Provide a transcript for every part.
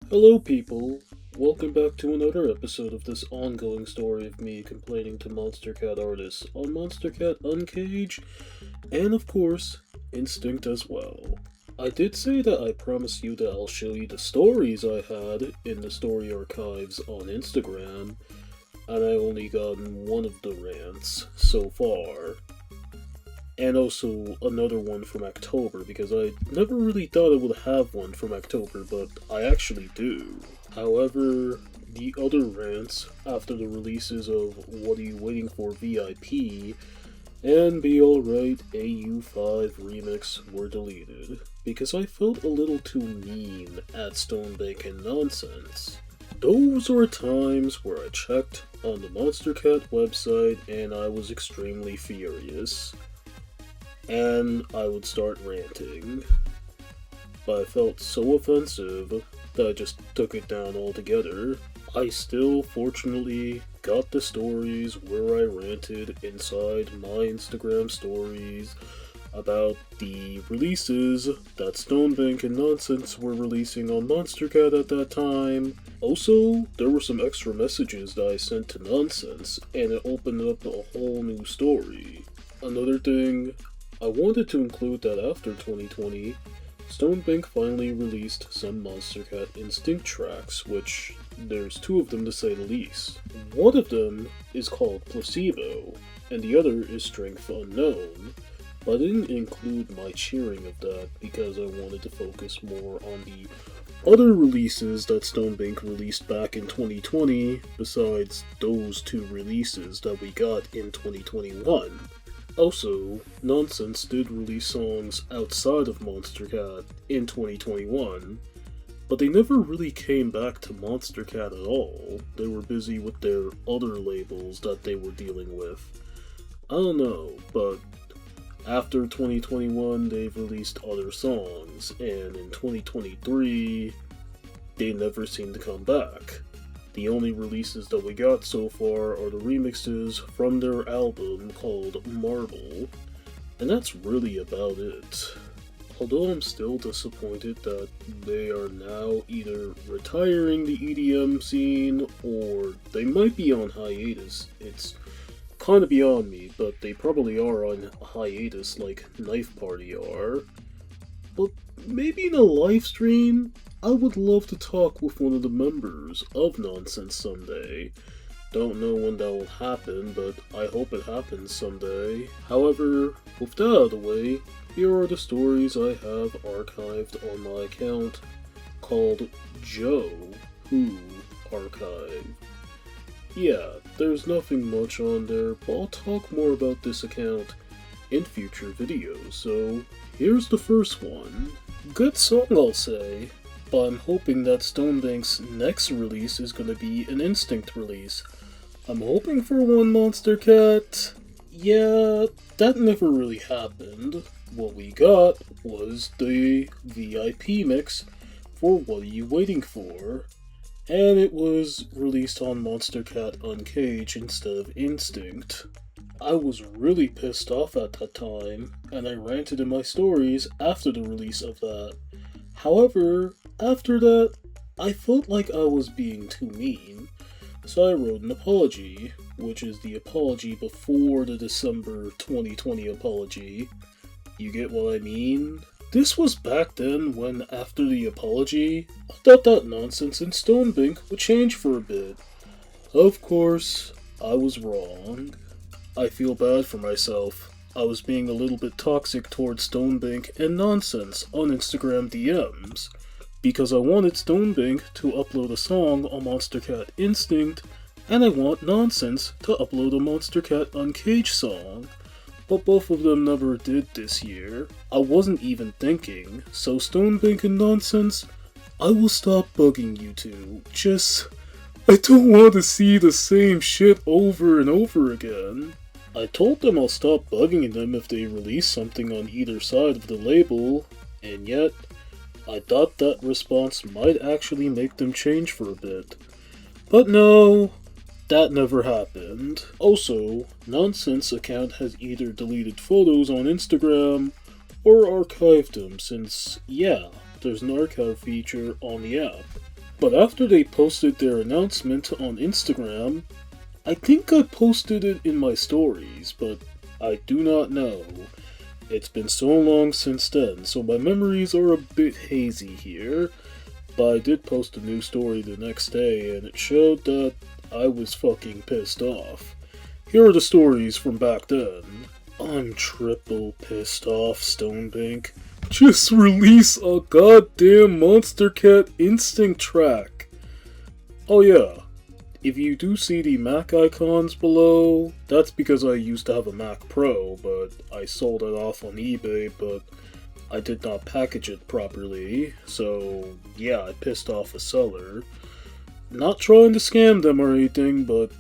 Hello, people. Welcome back to another episode of this ongoing story of me complaining to Monster Cat artists on Monster Cat Uncaged, and of course, Instinct as well. I did say that I promised you that I'll show you the stories I had in the story archives on Instagram, and I only gotten one of the rants so far. And also another one from October, because I never really thought I would have one from October, but I actually do. However, the other rants after the releases of What Are You Waiting For VIP and Be Alright AU5 Remix were deleted, because I felt a little too mean at Stonebank and Nonsense. Those were times where I checked on the Monster Cat website and I was extremely furious. And I would start ranting. But I felt so offensive that I just took it down altogether. I still, fortunately, got the stories where I ranted inside my Instagram stories about the releases that Stonebank and Nonsense were releasing on Monster Cat at that time. Also, there were some extra messages that I sent to Nonsense, and it opened up a whole new story. Another thing, I wanted to include that after 2020, Stonebank finally released some Monster Cat Instinct tracks, which there's two of them to say the least. One of them is called Placebo, and the other is Strength Unknown, but I didn't include my cheering of that because I wanted to focus more on the other releases that Stonebank released back in 2020, besides those two releases that we got in 2021. Also, Nonsense did release songs outside of Monster Cat in 2021, but they never really came back to Monster Cat at all. They were busy with their other labels that they were dealing with. I don't know, but after 2021 they've released other songs, and in 2023 they never seem to come back. The only releases that we got so far are the remixes from their album called Marble, and that's really about it. Although I'm still disappointed that they are now either retiring the EDM scene or they might be on hiatus. It's kinda beyond me, but they probably are on hiatus like Knife Party are. But maybe in a live stream, I would love to talk with one of the members of Nonsense someday. Don't know when that will happen, but I hope it happens someday. However, with that out of the way, here are the stories I have archived on my account called Joe Who Archive. Yeah, there's nothing much on there, but I'll talk more about this account in future videos, so here's the first one. Good song, I'll say, but I'm hoping that Stonebank's next release is gonna be an Instinct release. I'm hoping for one, Monster Cat. Yeah, that never really happened. What we got was the VIP mix for What Are You Waiting For? And it was released on Monster Cat Uncaged instead of Instinct. I was really pissed off at that time, and I ranted in my stories after the release of that. However, after that, I felt like I was being too mean, so I wrote an apology, which is the apology before the December 2020 apology. You get what I mean? This was back then when, after the apology, I thought that Nonsense and Stonebank would change for a bit. Of course, I was wrong. I feel bad for myself. I was being a little bit toxic towards Stonebank and Nonsense on Instagram DMs, because I wanted Stonebank to upload a song on Monster Cat Instinct, and I want Nonsense to upload a Monster Cat Uncaged song. But both of them never did this year. I wasn't even thinking, so Stonebank and Nonsense, I will stop bugging you two. I don't want to see the same shit over and over again. I told them I'll stop bugging them if they release something on either side of the label, and yet, I thought that response might actually make them change for a bit. But no, that never happened. Also, Nonsense account has either deleted photos on Instagram or archived them since, yeah, there's an archive feature on the app. But after they posted their announcement on Instagram, I think I posted it in my stories, but I do not know. It's been so long since then, so my memories are a bit hazy here. But I did post a new story the next day, and it showed that I was fucking pissed off. Here are the stories from back then. I'm triple pissed off, Stonebank. Just release a goddamn Monstercat Instinct track. Oh yeah, if you do see the Mac icons below, that's because I used to have a Mac Pro, but I sold it off on eBay, but I did not package it properly, so yeah, I pissed off a seller. Not trying to scam them or anything, but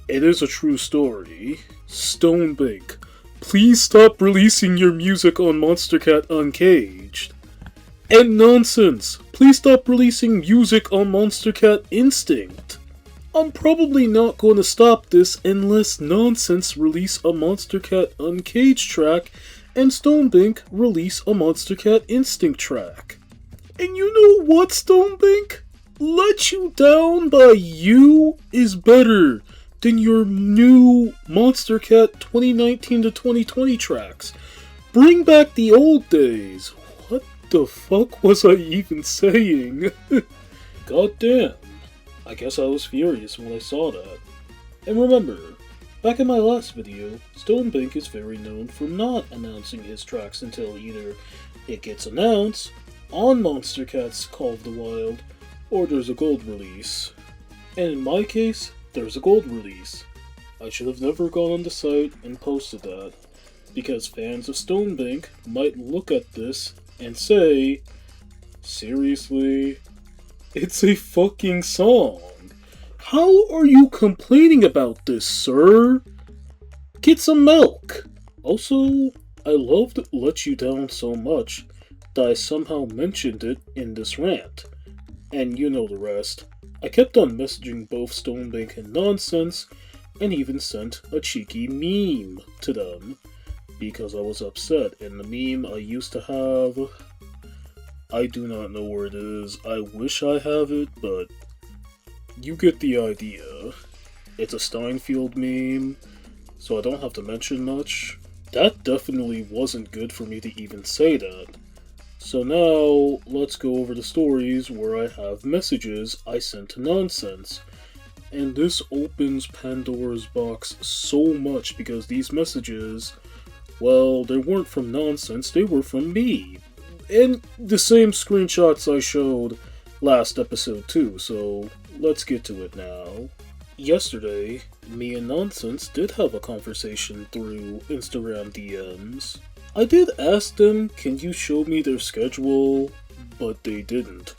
it is a true story. Stonebank, please stop releasing your music on Monstercat Uncaged. And nonsense, please stop releasing music on Monstercat Instinct. I'm probably not going to stop this unless Nonsense release a Monstercat Uncaged track and Stonebank release a Monstercat Instinct track. And you know what, Stonebank? Let You Down by You is better than your new Monstercat 2019 to 2020 tracks. Bring back the old days. What the fuck was I even saying? Goddamn. I guess I was furious when I saw that. And remember, back in my last video, Stonebank is very known for not announcing his tracks until either it gets announced on Monstercat's Call of the Wild, or there's a gold release. And in my case, there's a gold release. I should have never gone on the site and posted that, because fans of Stonebank might look at this and say, seriously? It's a fucking song. How are you complaining about this, sir? Get some milk. Also, I loved Let You Down so much that I somehow mentioned it in this rant. And you know the rest. I kept on messaging both Stonebank and Nonsense, and even sent a cheeky meme to them, because I was upset, and the meme I used to have, I do not know where it is. I wish I have it, but you get the idea. It's a Steinfeld meme, so I don't have to mention much. That definitely wasn't good for me to even say that. So now, let's go over the stories where I have messages I sent to Nonsense. And this opens Pandora's box so much because these messages, well, they weren't from Nonsense, they were from me. And the same screenshots I showed last episode too, so let's get to it now. Yesterday, me and Nonsense did have a conversation through Instagram DMs. I did ask them, can you show me their schedule, but they didn't.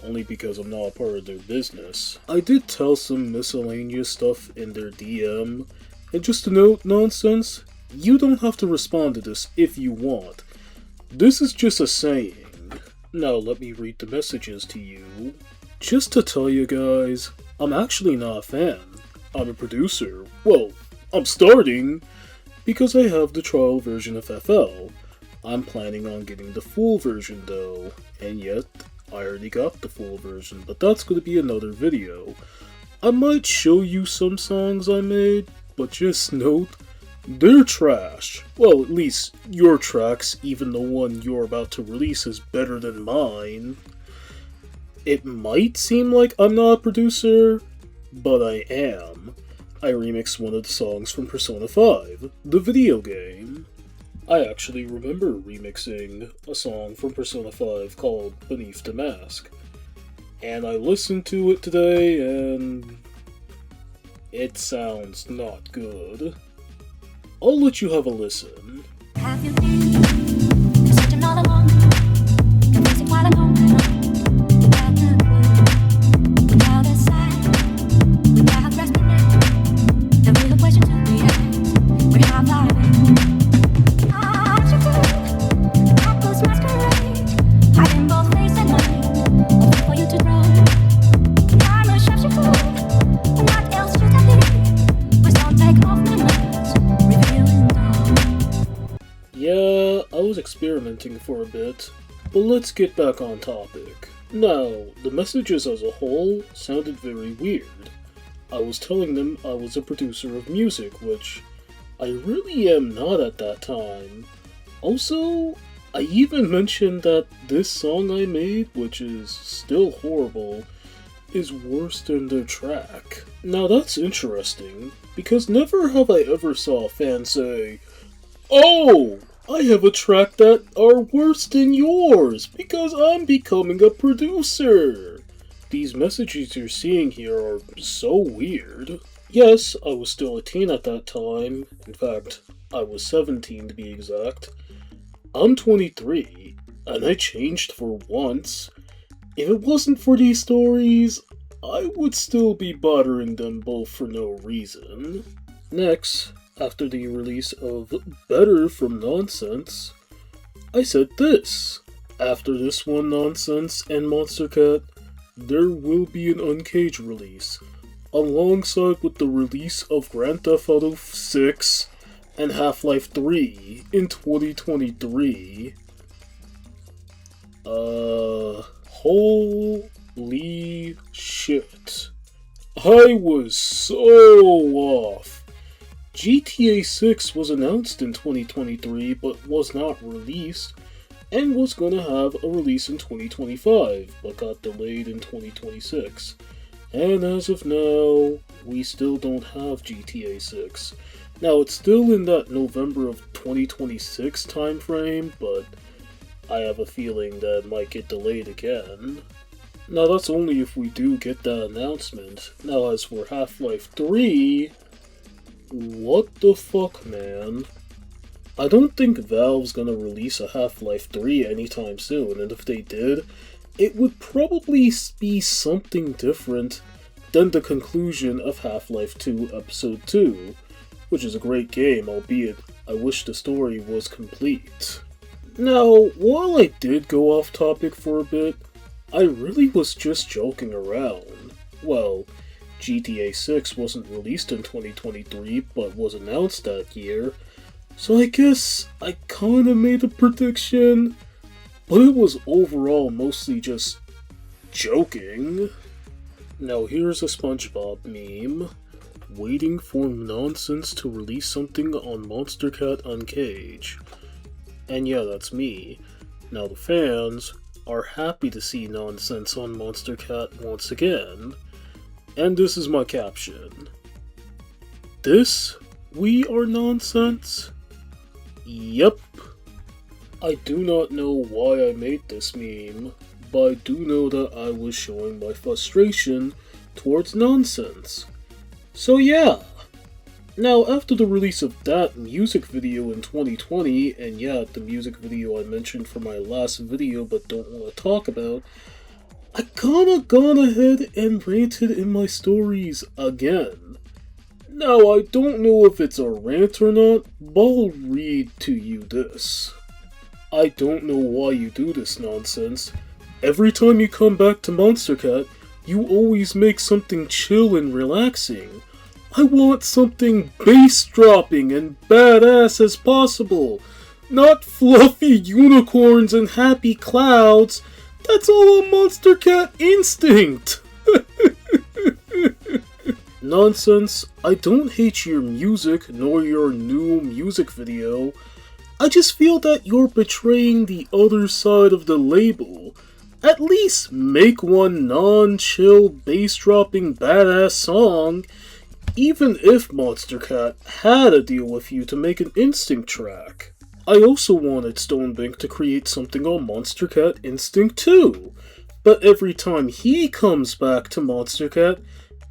Only because I'm not a part of their business. I did tell some miscellaneous stuff in their DM, and just to note, Nonsense, you don't have to respond to this if you want. This is just a saying. Now let me read the messages to you. Just to tell you guys, I'm actually not a fan. I'm a producer. Well, I'm starting, because I have the trial version of FL. I'm planning on getting the full version though, and yet I already got the full version, but that's going to be another video. I might show you some songs I made, but just note, they're trash. Well, at least your tracks, even the one you're about to release, is better than mine. It might seem like I'm not a producer, but I am. I remixed one of the songs from Persona 5, the video game. I actually remember remixing a song from Persona 5 called Beneath the Mask. And I listened to it today, and it sounds not good. I'll let you have a listen. Have you been searching all along? Confusing while alone, without the blue, without a sign, without resting now. The real question to be asked, where have I been? Aren't you cool? That was masquerade, hiding both face and mind, waiting for you to grow. I'm a sharpshooter, what else should I be? Please don't take off my mask, revealing dawn. Yeah, I was experimenting for a bit, but let's get back on topic. Now, the messages as a whole sounded very weird. I was telling them I was a producer of music, which I really am not at that time. Also, I even mentioned that this song I made, which is still horrible, is worse than the track. Now that's interesting, because never have I ever saw a fan say, "Oh, I have a track that are worse than yours, because I'm becoming a producer." These messages you're seeing here are so weird. Yes, I was still a teen at that time. In fact, I was 17 to be exact. I'm 23, and I changed for once. If it wasn't for these stories, I would still be bothering them both for no reason. Next, after the release of Better from Nonsense, I said this. After this one Nonsense and Monstercat, there will be an Uncaged release, alongside with the release of Grand Theft Auto 6 and Half-Life 3 in 2023. Holy shit. I was so off. GTA 6 was announced in 2023 but was not released, and was gonna have a release in 2025 but got delayed in 2026. And as of now, we still don't have GTA 6. Now, it's still in that November of 2026 timeframe, but I have a feeling that it might get delayed again. Now, that's only if we do get that announcement. Now, as for Half-Life 3, what the fuck, man? I don't think Valve's gonna release a Half-Life 3 anytime soon, and if they did, it would probably be something different than the conclusion of Half-Life 2 Episode 2, which is a great game, albeit I wish the story was complete. Now, while I did go off topic for a bit, I really was just joking around. Well, GTA 6 wasn't released in 2023, but was announced that year, so I guess I kinda made a prediction, but it was overall mostly just joking. Now here's a SpongeBob meme. Waiting for Nonsense to release something on Monstercat Uncaged. And yeah, that's me. Now the fans are happy to see Nonsense on Monstercat once again. And this is my caption. This, we are Nonsense? Yep. I do not know why I made this meme, but I do know that I was showing my frustration towards Nonsense. So yeah. Now, after the release of that music video in 2020, and yeah, the music video I mentioned for my last video but don't want to talk about, I kinda gone ahead and ranted in my stories again. Now, I don't know if it's a rant or not, but I'll read to you this. I don't know why you do this Nonsense. Every time you come back to Monstercat, you always make something chill and relaxing. I want something bass-dropping and badass as possible, not fluffy unicorns and happy clouds. That's all a Monstercat instinct! Nonsense, I don't hate your music nor your new music video. I just feel that you're betraying the other side of the label. At least make one non-chill, bass-dropping badass song. Even if Monstercat had a deal with you to make an Instinct track. I also wanted Stonebank to create something on Monstercat Instinct 2, but every time he comes back to Monstercat,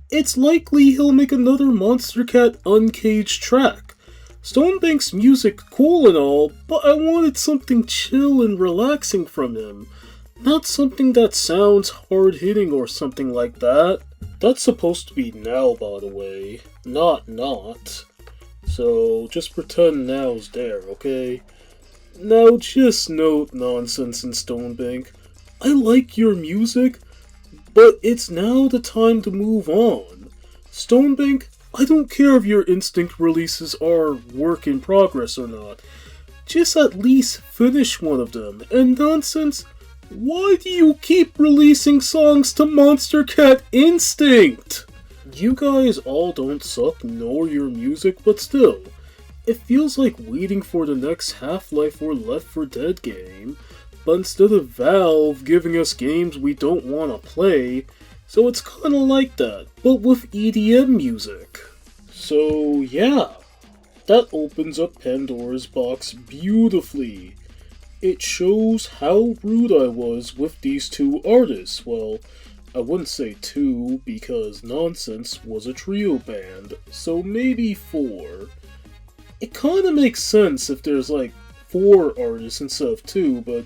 it's likely he'll make another Monstercat Uncaged track. Stonebank's music cool and all, but I wanted something chill and relaxing from him, not something that sounds hard-hitting or something like that. That's supposed to be now, by the way, not. So just pretend now's there, okay? Now just note Nonsense and Stonebank. I like your music, but it's now the time to move on. Stonebank, I don't care if your Instinct releases are work in progress or not. Just at least finish one of them, and Nonsense, Why do you keep releasing songs to Monster Cat Instinct? You guys all don't suck nor your music, but still, it feels like waiting for the next Half-Life or Left 4 Dead game, but instead of Valve giving us games we don't want to play, so it's kinda like that, but with EDM music. So yeah, that opens up Pandora's box beautifully. It shows how rude I was with these two artists. Well, I wouldn't say two because Nonsense was a trio band, so maybe four. It kinda makes sense if there's like 4 artists instead of 2, but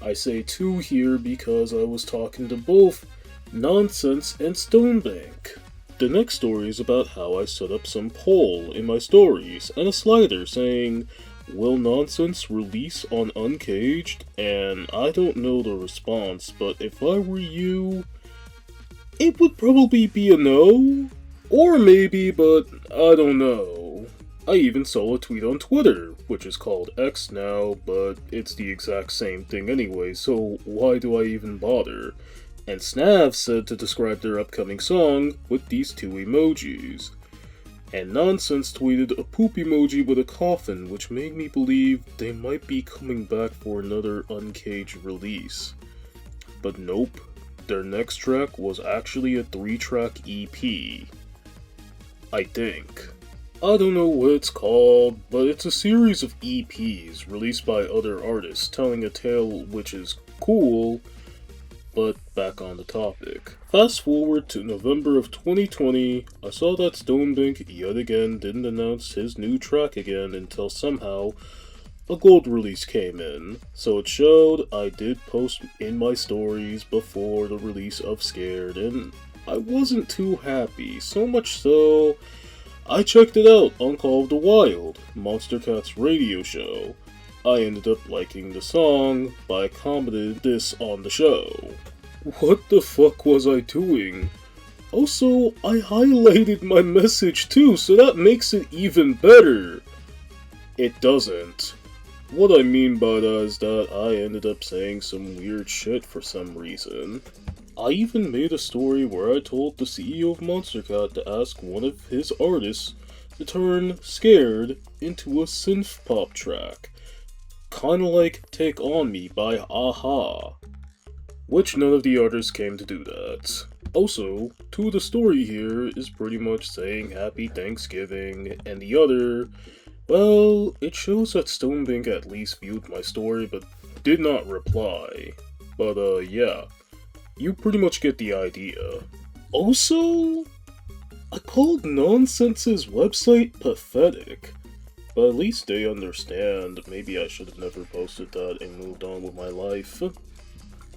I say 2 here because I was talking to both Nonsense and Stonebank. The next story is about how I set up some poll in my stories and a slider saying, will Nonsense release on Uncaged? And I don't know the response, but if I were you, it would probably be a no. Or maybe, but I don't know. I even saw a tweet on Twitter, which is called X now, but it's the exact same thing anyway, so why do I even bother? And Snav said to describe their upcoming song with these 2 emojis. And Nonsense tweeted a poop emoji with a coffin, which made me believe they might be coming back for another Uncaged release. But nope, their next track was actually a 3-track EP. I think. I don't know what it's called, but it's a series of EPs released by other artists telling a tale which is cool, but back on the topic. Fast forward to November of 2020, I saw that Stonebank yet again didn't announce his new track again until somehow a gold release came in. So it showed I did post in my stories before the release of Scared, and I wasn't too happy, so much so I checked it out on Call of the Wild, Monster Cat's radio show. I ended up liking the song, but I commented this on the show. What the fuck was I doing? Also, I highlighted my message too, so that makes it even better. It doesn't. What I mean by that is that I ended up saying some weird shit for some reason. I even made a story where I told the CEO of Monster Cat to ask one of his artists to turn Scared into a synth pop track. Kinda like Take On Me by a-ha. Which none of the artists came to do that. Also, to the story here is pretty much saying Happy Thanksgiving, and the other, well, it shows that Stonebank at least viewed my story but did not reply. But yeah, you pretty much get the idea. Also, I called Nonsense's website pathetic. But at least they understand. Maybe I should have never posted that and moved on with my life.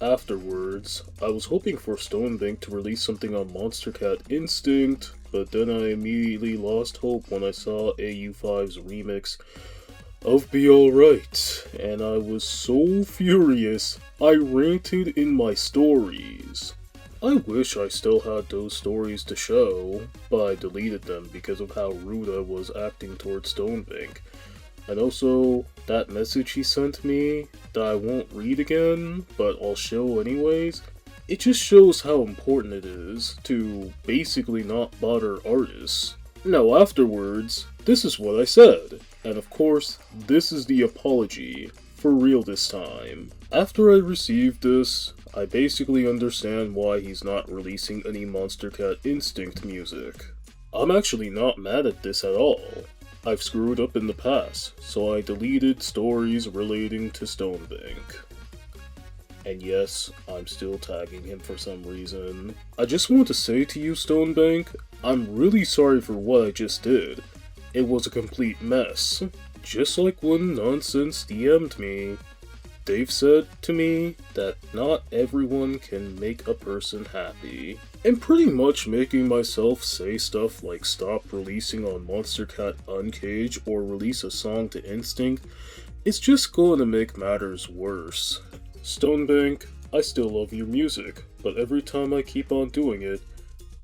Afterwards, I was hoping for Stonebank to release something on Monster Cat Instinct, but then I immediately lost hope when I saw AU5's remix of Be Alright, and I was so furious, I ranted in my stories. I wish I still had those stories to show, but I deleted them because of how rude I was acting towards Stonebank. And also, that message he sent me, that I won't read again, but I'll show anyways, it just shows how important it is to basically not bother artists. Now afterwards, this is what I said, and of course, this is the apology, for real this time. After I received this, I basically understand why he's not releasing any Monster Cat Instinct music. I'm actually not mad at this at all. I've screwed up in the past, so I deleted stories relating to Stonebank. And yes, I'm still tagging him for some reason. I just want to say to you, Stonebank, I'm really sorry for what I just did. It was a complete mess. Just like when Nonsense DM'd me. They've said to me that not everyone can make a person happy. And pretty much making myself say stuff like stop releasing on Monster Cat Uncaged or release a song to Instinct is just going to make matters worse. Stonebank, I still love your music, but every time I keep on doing it,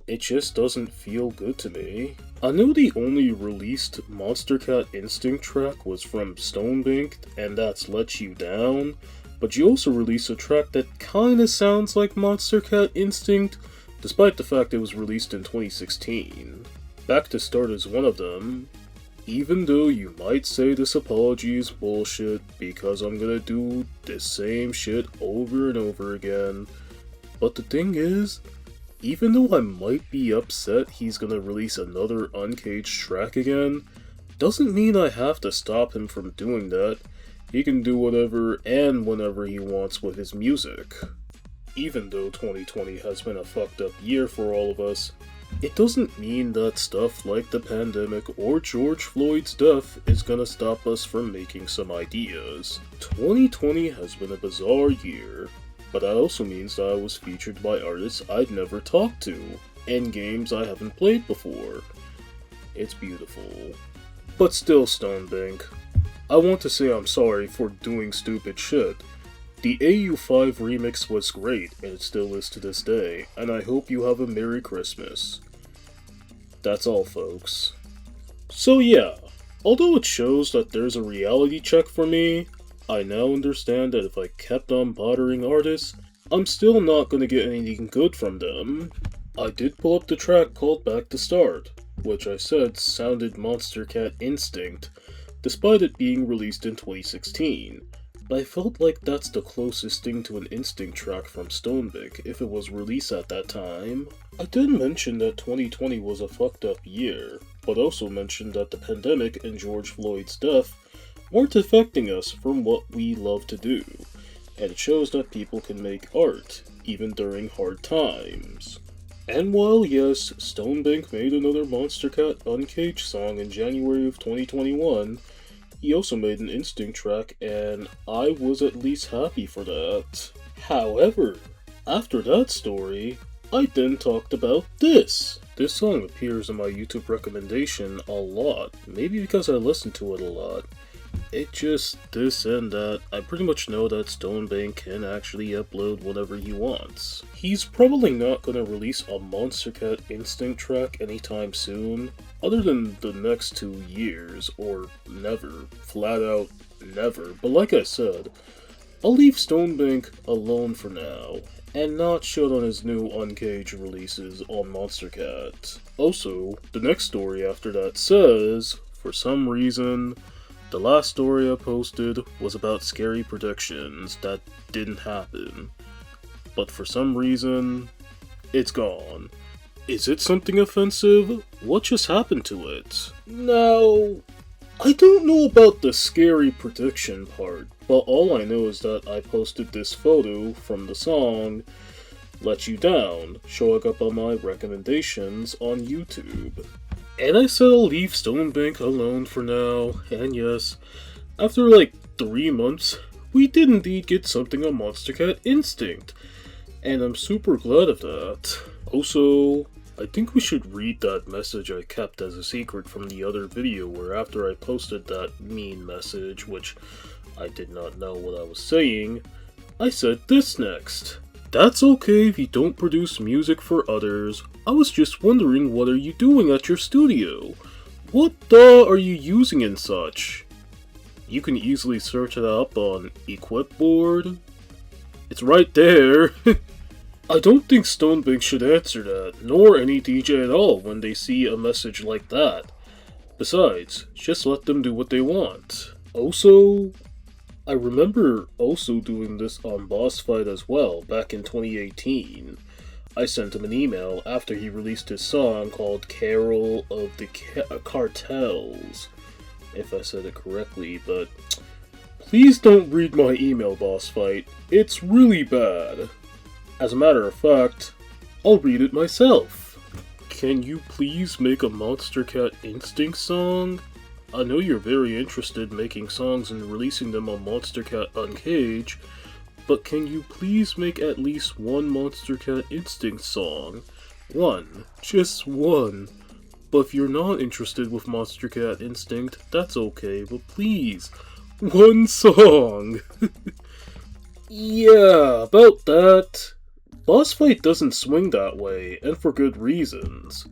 it just doesn't feel good to me. I know the only released Monster Cat Instinct track was from Stonebank, and that's Let You Down, but you also released a track that kinda sounds like Monster Cat Instinct, despite the fact it was released in 2016. Back to Start is one of them, even though you might say this apology is bullshit because I'm gonna do the same shit over and over again. But the thing is, even though I might be upset he's gonna release another Uncaged track again, doesn't mean I have to stop him from doing that. He can do whatever and whenever he wants with his music. Even though 2020 has been a fucked up year for all of us, it doesn't mean that stuff like the pandemic or George Floyd's death is gonna stop us from making some ideas. 2020 has been a bizarre year, but that also means that I was featured by artists I'd never talked to, and games I haven't played before. It's beautiful. But still, Stonebank, I want to say I'm sorry for doing stupid shit. The AU5 remix was great, and it still is to this day, and I hope you have a Merry Christmas. That's all, folks. So yeah, although it shows that there's a reality check for me, I now understand that if I kept on bothering artists, I'm still not gonna get anything good from them. I did pull up the track called Back to Start, which I said sounded Monster Cat Instinct, despite it being released in 2016. But I felt like that's the closest thing to an Instinct track from Stonebank if it was released at that time. I did mention that 2020 was a fucked up year, but also mentioned that the pandemic and George Floyd's death weren't affecting us from what we love to do, and it shows that people can make art, even during hard times. And while yes, Stonebank made another Monster Cat Uncaged song in January of 2021, he also made an Instinct track, and I was at least happy for that. However, after that story, I then talked about this. This song appears in my YouTube recommendation a lot, maybe because I listen to it a lot. It just, this and that, I pretty much know that Stonebank can actually upload whatever he wants. He's probably not gonna release a Monster Cat Instinct track anytime soon, other than the next 2 years, or never, flat out never. But like I said, I'll leave Stonebank alone for now, and not shit on his new Uncaged releases on Monster Cat. Also, the next story after that says, for some reason, the last story I posted was about scary predictions that didn't happen. But for some reason, it's gone. Is it something offensive? What just happened to it? Now, I don't know about the scary prediction part, but all I know is that I posted this photo from the song Let You Down, showing up on my recommendations on YouTube. And I said I'll leave Stonebank alone for now, and yes, after like 3 months, we did indeed get something on Monster Cat Instinct, and I'm super glad of that. Also, I think we should read that message I kept as a secret from the other video where after I posted that mean message, which I did not know what I was saying, I said this next. That's okay if you don't produce music for others. I was just wondering what are you doing at your studio? What DAW are you using and such? You can easily search it up on Equipboard. It's right there. I don't think Stonebank should answer that, nor any DJ at all when they see a message like that. Besides, just let them do what they want. Also, I remember also doing this on Boss Fight as well, back in 2018. I sent him an email after he released his song called Carol of the Cartels, if I said it correctly, but please don't read my email, Boss Fight. It's really bad. As a matter of fact, I'll read it myself. Can you please make a Monster Cat Instinct song? I know you're very interested in making songs and releasing them on Monster Cat Uncaged, but can you please make at least one Monster Cat Instinct song? One. Just one. But if you're not interested with Monster Cat Instinct, that's okay, but please, one song! Yeah, about that. Boss Fight doesn't swing that way, and for good reasons.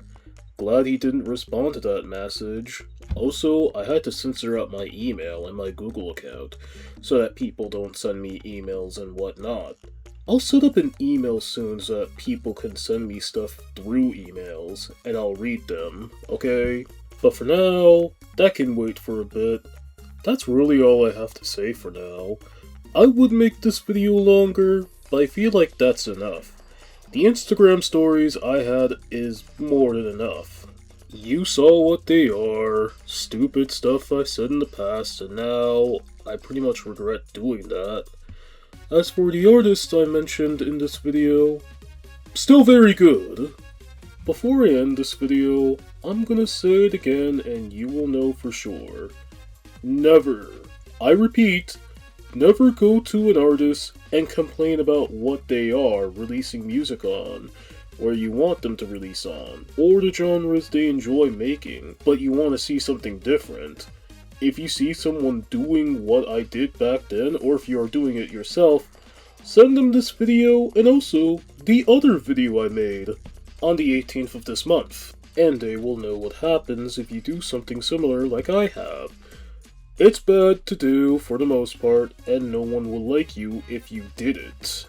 Glad he didn't respond to that message. Also, I had to censor out my email and my Google account so that people don't send me emails and whatnot. I'll set up an email soon so that people can send me stuff through emails and I'll read them, okay? But for now, that can wait for a bit. That's really all I have to say for now. I would make this video longer, but I feel like that's enough. The Instagram stories I had is more than enough. You saw what they are, stupid stuff I said in the past, and now I pretty much regret doing that. As for the artist I mentioned in this video, still very good. Before I end this video, I'm gonna say it again and you will know for sure. Never, I repeat, never go to an artist and complain about what they are releasing music on, where you want them to release on, or the genres they enjoy making, but you want to see something different. If you see someone doing what I did back then, or if you are doing it yourself, send them this video and also the other video I made on the 18th of this month, and they will know what happens if you do something similar like I have. It's bad to do for the most part, and no one will like you if you did it.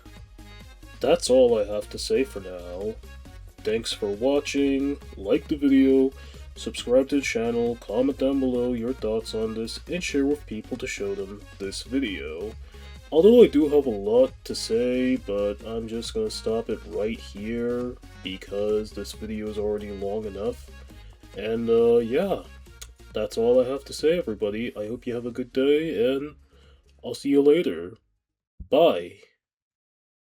That's all I have to say for now. Thanks for watching, like the video, subscribe to the channel, comment down below your thoughts on this, and share with people to show them this video. Although I do have a lot to say, but I'm just gonna stop it right here because this video is already long enough. And yeah, that's all I have to say, everybody. I hope you have a good day, and I'll see you later. Bye.